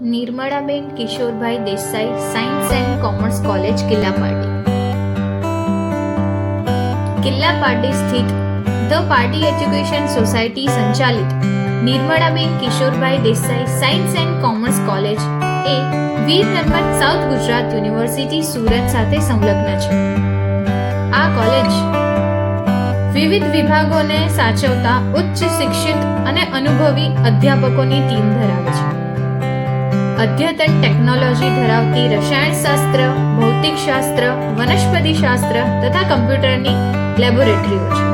Nirmalaben Kishorbhai Desai science and commerce college Killapardi. Killapardi સ્થિત the Pardi education society સંચાલિત Nirmalaben Kishorbhai Desai science and commerce college એ Veer Narmad south Gujarat university Surat સાથે સંલગ્ન છે. આ કોલેજ વિવિધ વિભાગોને સાચવતા ઉચ્ચ શિક્ષિત અને અનુભવી અધ્યાપકોની ટીમ ધરાવે છે. અદ્યતન ટેકનોલોજી ધરાવતી રસાયણશાસ્ત્ર, ભૌતિકશાસ્ત્ર, વનસ્પતિશાસ્ત્ર તથા કમ્પ્યુટરની લેબોરેટરીઓ છે.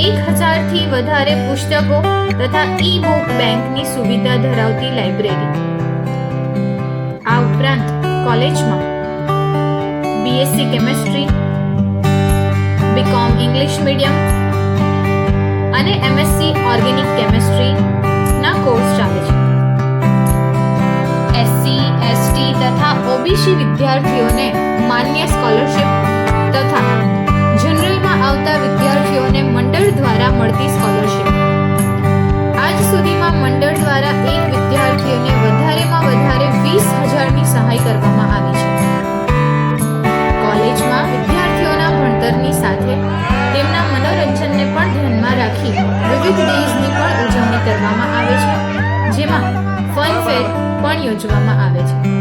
1000થી વધારે પુસ્તકો તથા ઈ-બુક બેંકની સુવિધા ધરાવતી લાઇબ્રેરી. આ ઉપરાંત કોલેજમાં BSc chemistry, BCom English medium અને એમએસસી ઓર્ગેનિક કેમેસ્ટ્રી ના કોર્સ ચાલે છે. એસસી, એસટી તથા ઓબીસી વિદ્યાર્થીઓને માન્ય સ્કોલરશિપ તથા જનરલમાં આવતા વિદ્યાર્થીઓને મંડળ દ્વારા મળતી સ્કોલરશિપ. આજ સુધીમાં મંડળ દ્વારા એક વિદ્યાર્થીઓને વધારેમાં વધારે 20,000ની સહાય કરવામાં આવી છે. કોલેજમાં વિદ્યાર્થીઓના ભણતરની સાથે તેમના મનોરંજનને પણ ધ્યાનમાં રાખી વિવિધ ડેઝની પણ ઉજવણી કરવામાં આવે છે, જેમાં ફન ફેર પણ યોજવામાં આવે છે.